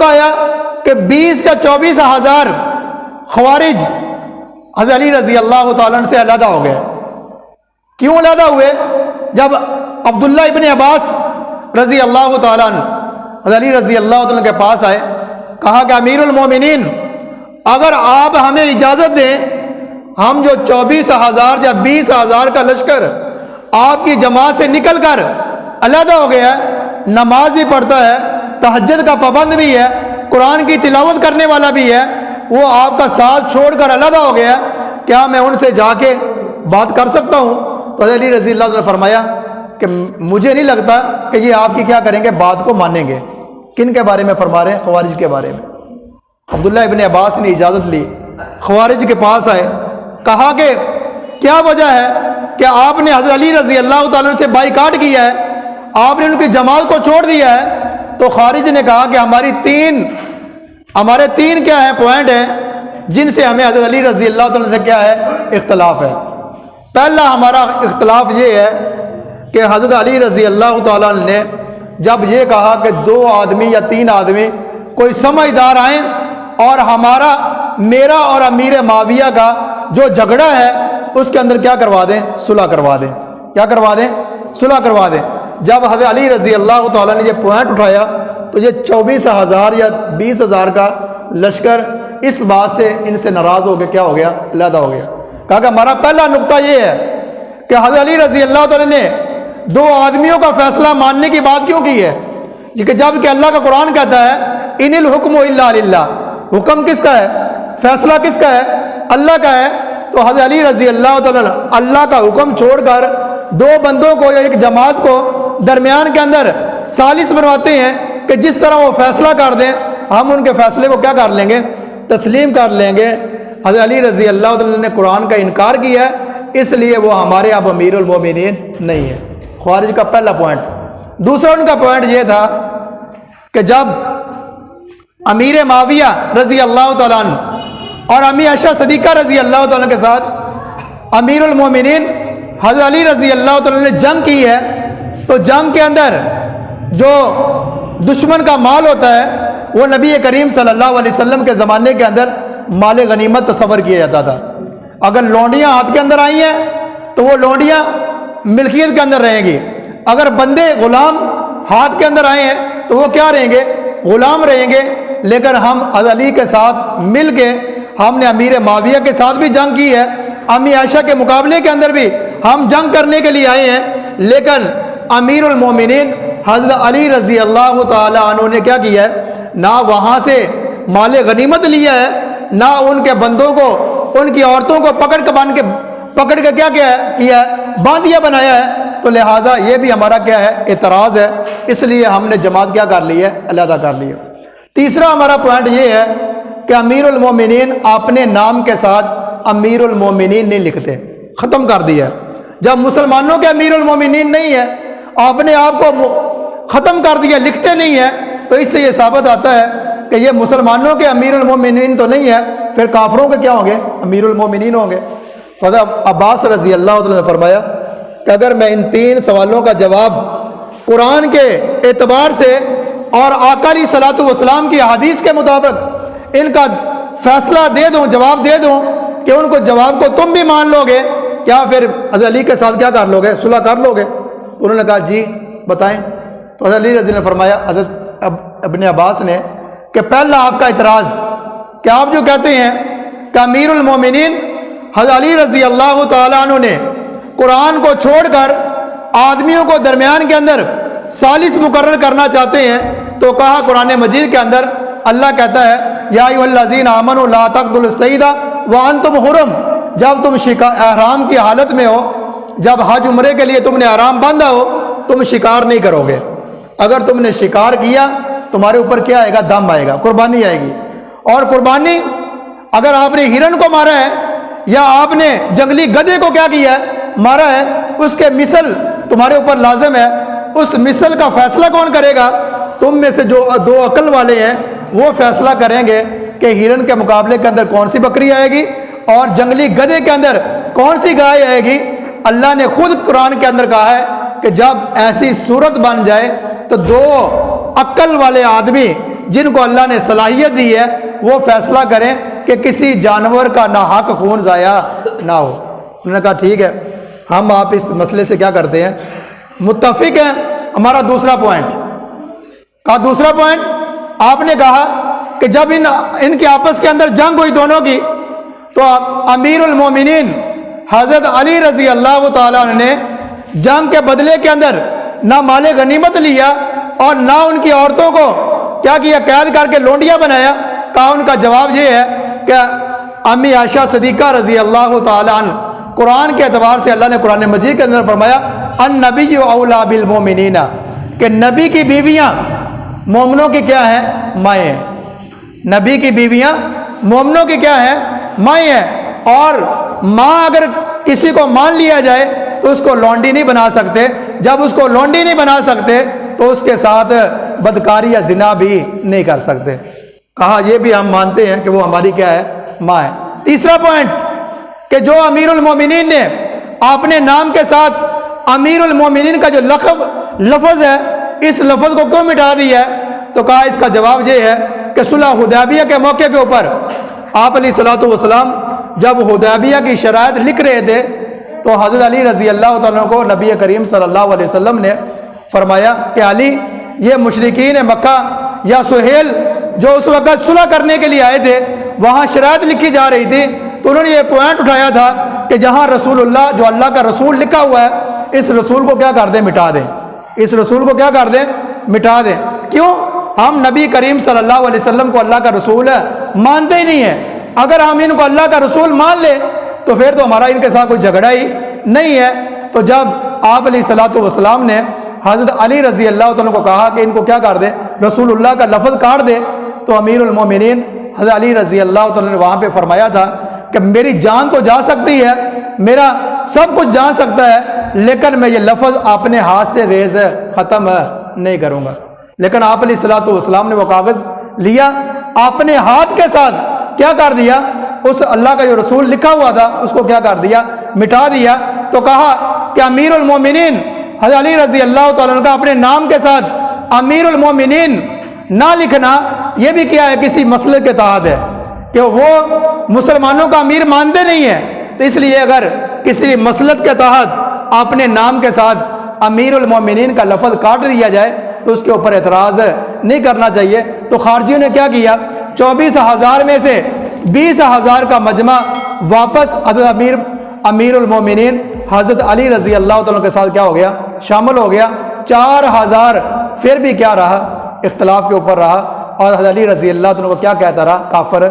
موقع آیا کہ 20 یا 24 ہزار خوارج حضرت علی رضی اللہ تعالیٰ عنہ سے علیحدہ ہو گئے۔ کیوں علیحدہ ہوئے؟ جب عبداللہ ابن عباس رضی اللہ تعالیٰ عنہ حضرت علی رضی اللہ تعالیٰ عنہ کے پاس آئے، کہا کہ امیر المومنین اگر آپ ہمیں اجازت دیں، ہم جو 24 ہزار یا 20 ہزار کا لشکر آپ کی جماعت سے نکل کر علیحدہ ہو گیا ہے، نماز بھی پڑھتا ہے، تہجد کا پابند بھی ہے، قرآن کی تلاوت کرنے والا بھی ہے، وہ آپ کا ساتھ چھوڑ کر علیحدہ ہو گیا، کیا میں ان سے جا کے بات کر سکتا ہوں؟ تو حضرت علی رضی اللہ عنہ نے فرمایا کہ مجھے نہیں لگتا کہ یہ آپ کی کیا کریں گے، بات کو مانیں گے۔ کن کے بارے میں فرما رہے ہیں؟ خوارج کے بارے میں۔ عبداللہ ابن عباس نے اجازت لی، خوارج کے پاس آئے، کہا کہ کیا وجہ ہے کہ آپ نے حضرت علی رضی اللہ تعالیٰ عنہ سے بائیکاٹ کیا ہے، آپ نے ان کی جماعت کو چھوڑ دیا ہے؟ تو خارج نے کہا کہ ہمارے تین کیا ہے پوائنٹ ہیں جن سے ہمیں حضرت علی رضی اللہ تعالیٰ عنہ سے کیا ہے اختلاف ہے۔ پہلا ہمارا اختلاف یہ ہے کہ حضرت علی رضی اللہ تعالیٰ عنہ نے جب یہ کہا کہ 2 آدمی یا 3 آدمی کوئی سمجھدار آئیں اور میرا اور امیر معاویہ کا جو جھگڑا ہے اس کے اندر کیا کروا دیں، صلح کروا دیں۔ کیا کروا دیں؟ صلح کروا دیں۔ جب حضرت علی رضی اللہ تعالیٰ نے یہ پوائنٹ اٹھایا تو یہ 24 ہزار یا 20 ہزار کا لشکر اس بات سے ان سے ناراض ہو کے کیا ہو گیا، علیحدہ ہو گیا۔ کہا کہ ہمارا پہلا نقطہ یہ ہے کہ حضرت علی رضی اللہ تعالیٰ نے 2 آدمیوں کا فیصلہ ماننے کی بات کیوں کی ہے؟ جب کہ اللہ کا قرآن کہتا ہے ان الحکم الا للہ، حکم کس کا ہے، فیصلہ کس کا ہے، اللہ کا ہے۔ تو حضرت علی رضی اللہ تعالیٰ اللہ کا حکم چھوڑ کر 2 بندوں کو یا ایک جماعت کو درمیان کے اندر ثالث بنواتے ہیں کہ جس طرح وہ فیصلہ کر دیں ہم ان کے فیصلے کو کیا کر لیں گے، تسلیم کر لیں گے۔ حضرت علی رضی اللہ تعالیٰ نے قرآن کا انکار کیا ہے، اس لیے وہ ہمارے اب امیر المومنین نہیں ہے۔ خوارج کا پہلا پوائنٹ۔ دوسرا ان کا پوائنٹ یہ تھا کہ جب امیر معاویہ رضی اللہ تعالیٰ عنہ اور امی عائشہ صدیقہ رضی اللہ تعالیٰ کے ساتھ امیر المومنین حضرت علی رضی اللہ تعالیٰ نے جنگ کی ہے، تو جنگ کے اندر جو دشمن کا مال ہوتا ہے وہ نبی کریم صلی اللہ علیہ وسلم کے زمانے کے اندر مال غنیمت تصور کیا جاتا تھا۔ اگر لونڈیاں ہاتھ کے اندر آئی ہیں تو وہ لونڈیاں ملکیت کے اندر رہیں گی، اگر بندے غلام ہاتھ کے اندر آئے ہیں تو وہ کیا رہیں گے، غلام رہیں گے۔ لیکن ہم حضرت علی کے ساتھ مل کے ہم نے امیر معاویہ کے ساتھ بھی جنگ کی ہے، امی عائشہ کے مقابلے کے اندر بھی ہم جنگ کرنے کے لیے آئے ہیں، لیکن امیر المومنین حضرت علی رضی اللہ تعالی عنہ نے کیا کیا ہے، نہ وہاں سے مال غنیمت لیا ہے، نہ ان کے بندوں کو، ان کی عورتوں کو پکڑ کے کیا کیا ہے، باندیا بنایا ہے۔ تو لہٰذا یہ بھی ہمارا کیا ہے، اعتراض ہے، اس لیے ہم نے جماعت کیا کر لی ہے، علیحدہ کر لی ہے۔ تیسرا ہمارا پوائنٹ یہ ہے کہ امیر المومنین اپنے نام کے ساتھ امیر المومنین نہیں لکھتے، ختم کر دیا ہے۔ جب مسلمانوں کے امیر المومنین نہیں ہے، اپنے آپ کو ختم کر دیا، لکھتے نہیں ہیں، تو اس سے یہ ثابت آتا ہے کہ یہ مسلمانوں کے امیر المومنین تو نہیں ہے، پھر کافروں کے کیا ہوں گے، امیر المومنین ہوں گے۔ حضرت عباس رضی اللہ عنہ نے فرمایا کہ اگر میں ان 3 سوالوں کا جواب قرآن کے اعتبار سے اور آقا علیہ صلاۃ والسلام کی حدیث کے مطابق ان کا فیصلہ دے دوں، جواب دے دوں کہ ان کو جواب کو تم بھی مان لو گے، کیا پھر حضرت علی کے ساتھ کیا کر لو گے، صلح کر لو گے؟ انہوں نے کہا جی بتائیں۔ تو حضرت علی رضی نے فرمایا حضرت ابن عباس نے کہ پہلا آپ کا اعتراض کہ آپ جو کہتے ہیں کہ امیر المومنین حضرت علی رضی اللہ تعالیٰ عنہ نے قرآن کو چھوڑ کر آدمیوں کو درمیان کے اندر ثالث مقرر کرنا چاہتے ہیں، تو کہا قرآن مجید کے اندر اللہ کہتا ہے یا ایھا الذین آمنوا لا تقتلوا الصید وانتم حرم، جب تم احرام کی حالت میں ہو، جب حج عمرے کے لیے تم نے احرام باندھا ہو، تم شکار نہیں کرو گے۔ اگر تم نے شکار کیا تمہارے اوپر کیا آئے گا، دم آئے گا، قربانی آئے گی۔ اور قربانی اگر آپ نے ہرن کو مارا ہے یا آپ نے جنگلی گدھے کو کیا کیا ہے، مارا ہے، اس کے مثل تمہارے اوپر لازم ہے۔ اس مثل کا فیصلہ کون کرے گا؟ تم میں سے جو 2 عقل والے ہیں وہ فیصلہ کریں گے کہ ہرن کے مقابلے کے اندر کون سی بکری آئے گی اور جنگلی گدھے کے اندر کون سی گائے آئے گی۔ اللہ نے خود قرآن کے اندر کہا ہے کہ جب ایسی صورت بن جائے تو 2 عقل والے آدمی جن کو اللہ نے صلاحیت دی ہے وہ فیصلہ کریں کہ کسی جانور کا ناحق خون ضائع نہ ہو۔ انہوں نے کہا ٹھیک ہے، ہم آپ اس مسئلے سے کیا کرتے ہیں، متفق ہیں۔ ہمارا دوسرا پوائنٹ کہا، دوسرا پوائنٹ آپ نے کہا کہ جب ان کے آپس کے اندر جنگ ہوئی دونوں کی، تو امیر المومنین حضرت علی رضی اللہ تعالیٰ عنہ نے جنگ کے بدلے کے اندر نہ مال غنیمت لیا اور نہ ان کی عورتوں کو کیا کیا، قید کر کے لونڈیاں بنایا۔ کہا ان کا جواب یہ ہے کہ امی عائشہ صدیقہ رضی اللہ تعالیٰ عنہ، قرآن کے اعتبار سے اللہ نے قرآن مجید کے اندر فرمایا النبی اولیٰ بالمؤمنین، کہ نبی کی بیویاں مومنوں کی کیا ہیں، مائیں ہیں۔ نبی کی بیویاں مومنوں کی کیا ہیں، مائیں ہیں۔ اور ماں اگر کسی کو مان لیا جائے تو اس کو لونڈی نہیں بنا سکتے، جب اس کو لونڈی نہیں بنا سکتے تو اس کے ساتھ بدکاری یا زنا بھی نہیں کر سکتے۔ کہا یہ بھی ہم مانتے ہیں کہ وہ ہماری کیا ہے، ماں ہے۔ تیسرا پوائنٹ کہ جو امیر المومنین نے اپنے نام کے ساتھ امیر المومنین کا جو لفظ ہے، اس لفظ کو کیوں مٹا دیا ہے، تو کہا اس کا جواب یہ ہے کہ صلح حدیبیہ کے موقع کے اوپر آپ علیہ الصلوۃ والسلام جب حدیبیہ کی شرائط لکھ رہے تھے تو حضرت علی رضی اللہ تعالیٰ کو نبی کریم صلی اللہ علیہ وسلم نے فرمایا کہ علی، یہ مشرکین مکہ یا سہیل جو اس وقت صلح کرنے کے لیے آئے تھے، وہاں شرائط لکھی جا رہی تھی، تو انہوں نے یہ پوائنٹ اٹھایا تھا کہ جہاں رسول اللہ، جو اللہ کا رسول لکھا ہوا ہے، اس رسول کو کیا کر دیں، مٹا دیں۔ اس رسول کو کیا کر دیں، مٹا دیں۔ کیوں؟ ہم نبی کریم صلی اللہ علیہ وسلم کو اللہ کا رسول مانتے ہی نہیں ہیں۔ اگر ہم ان کو اللہ کا رسول مان لیں تو پھر تو ہمارا ان کے ساتھ کوئی جھگڑا ہی نہیں ہے۔ تو جب آپ علیہ الصلوۃ والسلام نے حضرت علی رضی اللہ تعالیٰ کو کہا کہ ان کو کیا کر دیں، رسول اللہ کا لفظ کاٹ دے، تو امیر المومنین حضرت علی رضی اللہ تعالیٰ نے وہاں پہ فرمایا تھا کہ میری جان تو جا سکتی ہے، میرا سب کچھ جان سکتا ہے، لیکن میں یہ لفظ اپنے ہاتھ سے ریز ختم نہیں کروں گا۔ لیکن آپ علیہ الصلوۃ والسلام نے وہ کاغذ لیا، اپنے ہاتھ کے ساتھ کیا کر دیا، اس اللہ کا جو رسول لکھا ہوا تھا اس کو کیا کر دیا، مٹا دیا۔ تو کہا کہ امیر المومنین حضرت علی رضی اللہ تعالیٰ عنہ کا اپنے نام کے ساتھ امیر المومنین نہ لکھنا، یہ بھی کیا ہے، کسی مسئلے کے تحت ہے کہ وہ مسلمانوں کا امیر مانتے نہیں ہیں۔ تو اس لیے اگر کسی مسلک کے تحت اپنے نام کے ساتھ امیر المومنین کا لفظ کاٹ دیا جائے تو اس کے اوپر اعتراض نہیں کرنا چاہیے۔ تو خارجیوں نے کیا کیا، 24,000 میں سے 20,000 کا مجمع واپس حضرت امیر المومنین حضرت علی رضی اللہ تعالیٰ کے ساتھ کیا ہو گیا، شامل ہو گیا۔ 4,000 پھر بھی کیا رہا، اختلاف کے اوپر رہا، اور حضرت علی رضی اللہ تعالیٰ کو کیا کہتا رہا، کافر